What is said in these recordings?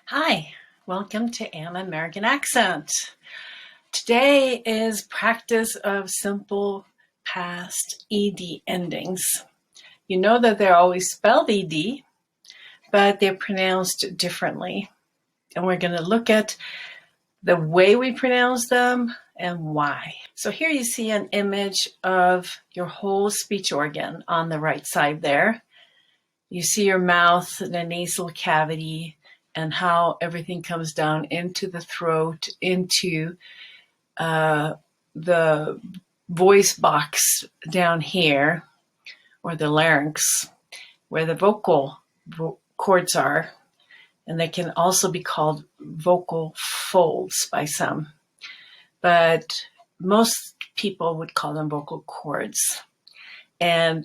Hi, welcome to An American Accent. Today is practice of simple past ED endings. You know that they're always spelled ED, but they're pronounced differently. And we're going to look at the way we pronounce them and why. So here you see an image of your whole speech organ on the right side there. You see your mouth and the nasal cavity and how everything comes down into the throat, into the voice box down here, or the larynx, where the vocal cords are. And they can also be called vocal folds by some. But most people would call them vocal cords. And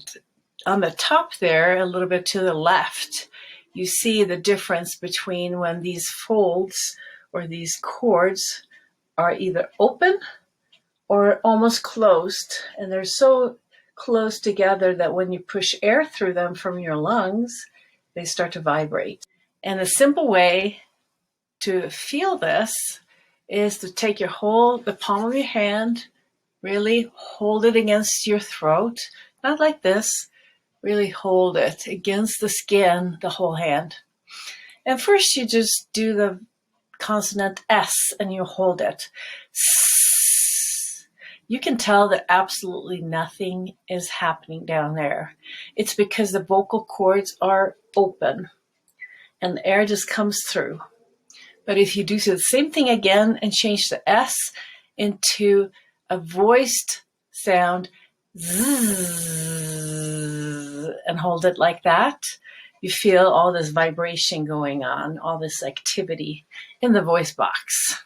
on the top there, a little bit to the left, you see the difference between when these folds or these cords are either open or almost closed. And they're so close together that when you push air through them from your lungs, they start to vibrate. And a simple way to feel this is to take the palm of your hand, really hold it against your throat, not like this, really hold it against the skin, the whole hand. And first you just do the consonant S and you hold it. You can tell that absolutely nothing is happening down there. It's because the vocal cords are open and the air just comes through. But if you do the same thing again and change the S into a voiced sound, zzz, and hold it like that, you feel all this vibration going on, all this activity in the voice box.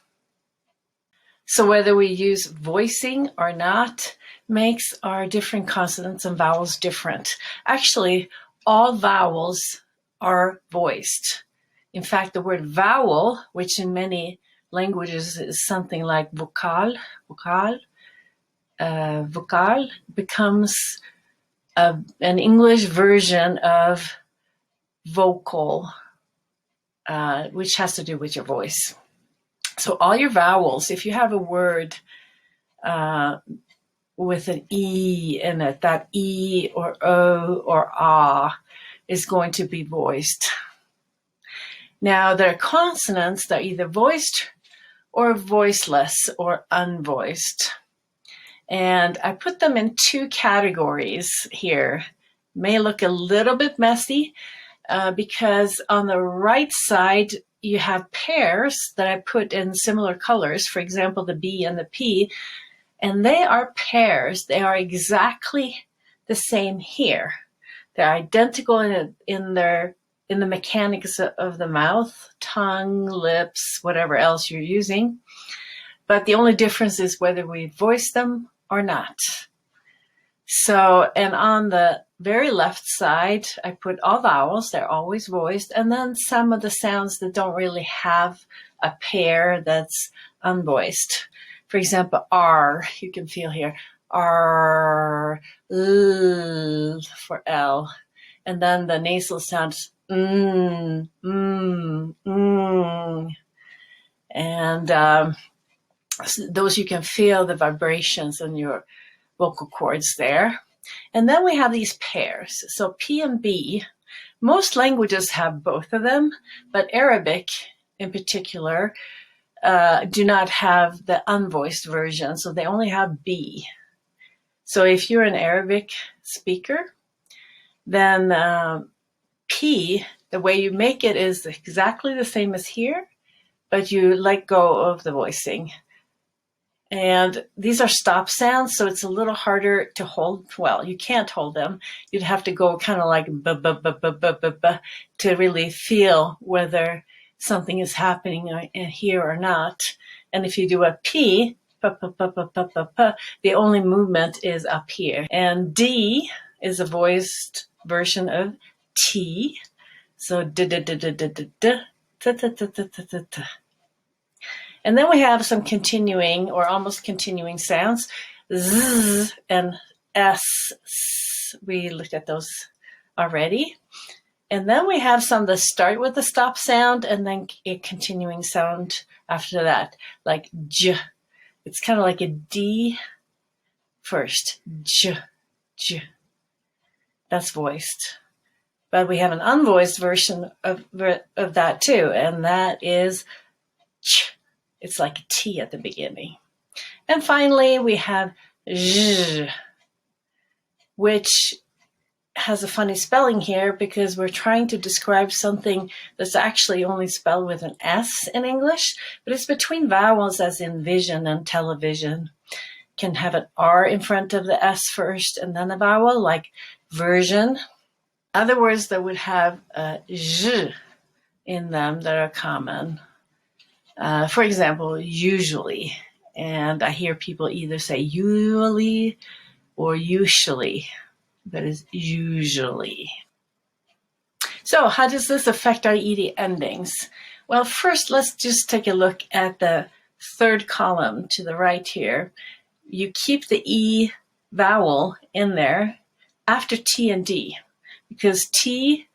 So whether we use voicing or not makes our different consonants and vowels different. Actually, all vowels are voiced. In fact, the word vowel, which in many languages is something like vocal, becomes an English version of vocal, which has to do with your voice. So all your vowels, if you have a word with an E in it, that E or O or ah is going to be voiced. Now, there are consonants that are either voiced or voiceless or unvoiced. And I put them in two categories here. May look a little bit messy because on the right side, you have pairs that I put in similar colors, for example, the B and the P, and they are pairs. They are exactly the same here. They're identical in the mechanics of the mouth, tongue, lips, whatever else you're using. But the only difference is whether we voice them or not. So, and on the very left side, I put all vowels. They're always voiced. And then some of the sounds that don't really have a pair that's unvoiced. For example, R, you can feel here, R, L for L. And then the nasal sounds, and those you can feel the vibrations in your vocal cords there. And then we have these pairs. So P and B, most languages have both of them, but Arabic in particular do not have the unvoiced version, so they only have B. So if you're an Arabic speaker, then P, the way you make it is exactly the same as here, but you let go of the voicing. And these are stop sounds, so it's a little harder to hold. Well, you can't hold them. You'd have to go kind of like ba to really feel whether something is happening here or not. And if you do a P, the only movement is up here. And D is a voiced version of T. So and then we have some continuing or almost continuing sounds. Z and S. We looked at those already. And then we have some that start with the stop sound and then a continuing sound after that, like j. It's kind of like a D first. J, j. That's voiced. But we have an unvoiced version of that too, and that is ch. It's like a T at the beginning. And finally, we have zh, which has a funny spelling here because we're trying to describe something that's actually only spelled with an S in English, but it's between vowels as in vision and television. Can have an R in front of the S first and then a vowel, like version. Other words that would have a zh in them that are common. For example, usually. And I hear people either say usually or usually. That is usually. So how does this affect our ED endings? Well, first, let's just take a look at the third column to the right here. You keep the E vowel in there after T and D, because T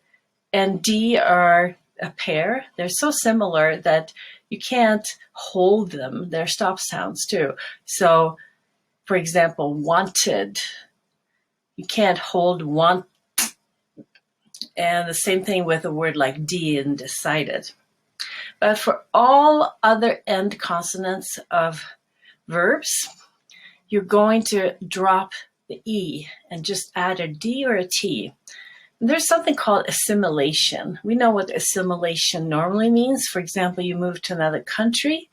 and D are a pair. They're so similar that you can't hold them. They're stop sounds too. So, for example, wanted. You can't hold want. And the same thing with a word like D in decided. But for all other end consonants of verbs, you're going to drop the E and just add a D or a T. And there's something called assimilation. We know what assimilation normally means. For example, you move to another country,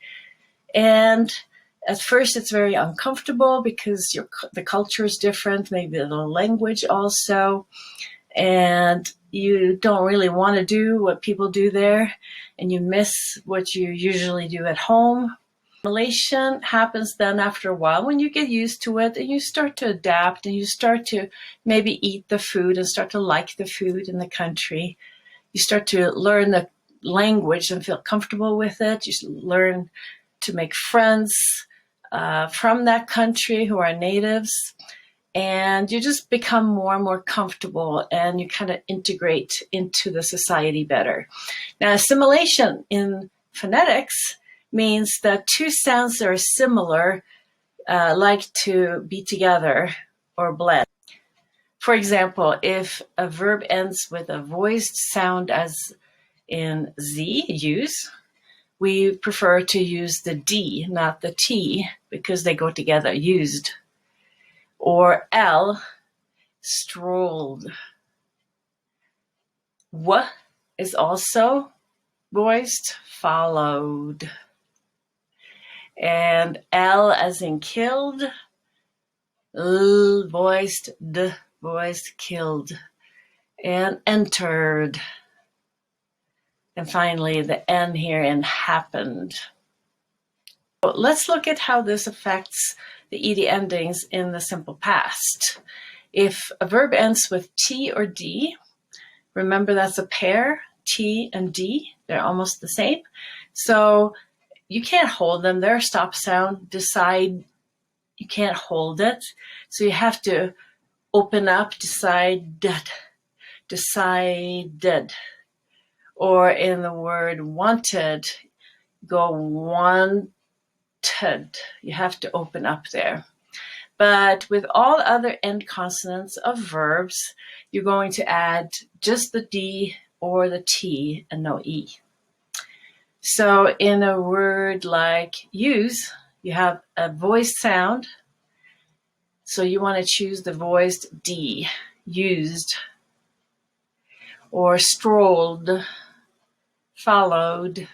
and at first it's very uncomfortable because the culture is different, maybe the language also, and you don't really want to do what people do there, and you miss what you usually do at home. Assimilation happens then after a while when you get used to it and you start to adapt and you start to maybe eat the food and start to like the food in the country. You start to learn the language and feel comfortable with it. You learn to make friends from that country who are natives, and you just become more and more comfortable and you kind of integrate into the society better. Now, assimilation in phonetics means that two sounds that are similar like to be together or blend. For example, if a verb ends with a voiced sound as in Z, use, we prefer to use the D, not the T, because they go together, used. Or L, strolled. W is also voiced, followed. And L as in killed, L voiced, D voiced, killed. And entered. And finally, the N here in happened. So let's look at how this affects the ED endings in the simple past. If a verb ends with T or D, remember that's a pair, T and D, they're almost the same. So you can't hold them. They're a stop sound. Decide, you can't hold it. So you have to open up, decided. Or in the word wanted, go wanted. You have to open up there. But with all other end consonants of verbs, you're going to add just the D or the T and no E. So in a word like use, you have a voiced sound. So you want to choose the voiced D, used. Or strolled, followed,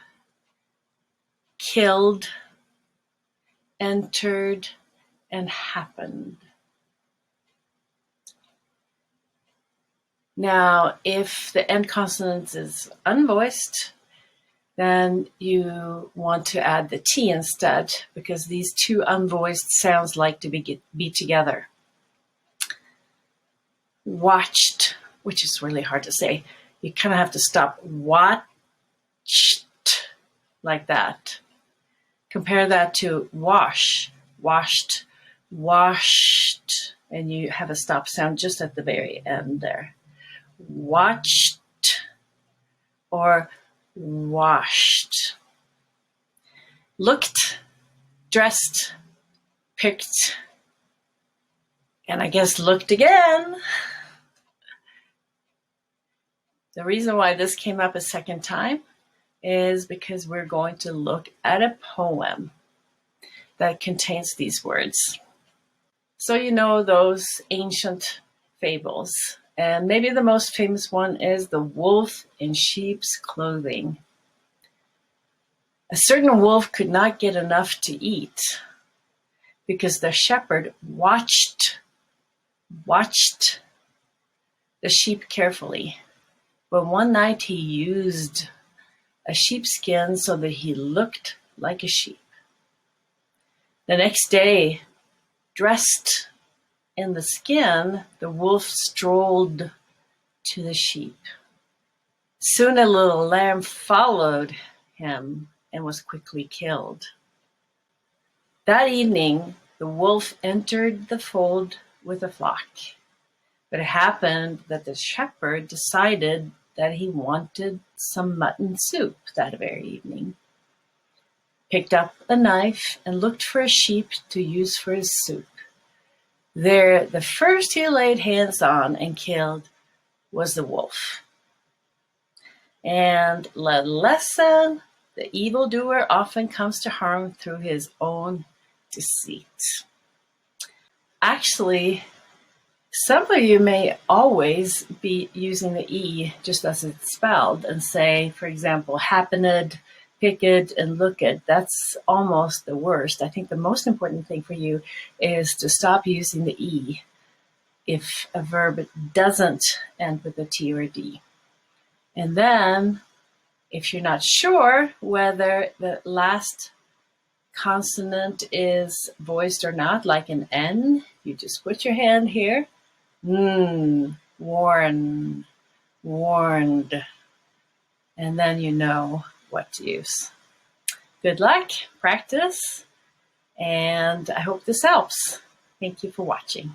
killed, entered, and happened. Now, if the end consonant is unvoiced, then you want to add the T instead, because these two unvoiced sounds like to be together. Watched, which is really hard to say. You kind of have to stop. Watched, like that. Compare that to wash, washed, washed, and you have a stop sound just at the very end there. Watched, or washed. Looked, dressed, picked, and I guess looked again. The reason why this came up a second time is because we're going to look at a poem that contains these words. So you know those ancient fables, and maybe the most famous one is the wolf in sheep's clothing. A certain wolf could not get enough to eat because the shepherd watched the sheep carefully. But one night he used a sheepskin so that he looked like a sheep. The next day, dressed in the skin, the wolf strolled to the sheep. Soon a little lamb followed him and was quickly killed. That evening, the wolf entered the fold with a flock. But it happened that the shepherd decided that he wanted some mutton soup that very evening. Picked up a knife and looked for a sheep to use for his soup. There, the first he laid hands on and killed was the wolf. And the lesson, the evildoer often comes to harm through his own deceit. Actually, some of you may always be using the E just as it's spelled and say, for example, happened, picked, and looked. That's almost the worst. I think the most important thing for you is to stop using the E if a verb doesn't end with a T or a D. And then, if you're not sure whether the last consonant is voiced or not, like an N, you just put your hand here. Warned. And then you know what to use. Good luck, practice, and I hope this helps. Thank you for watching.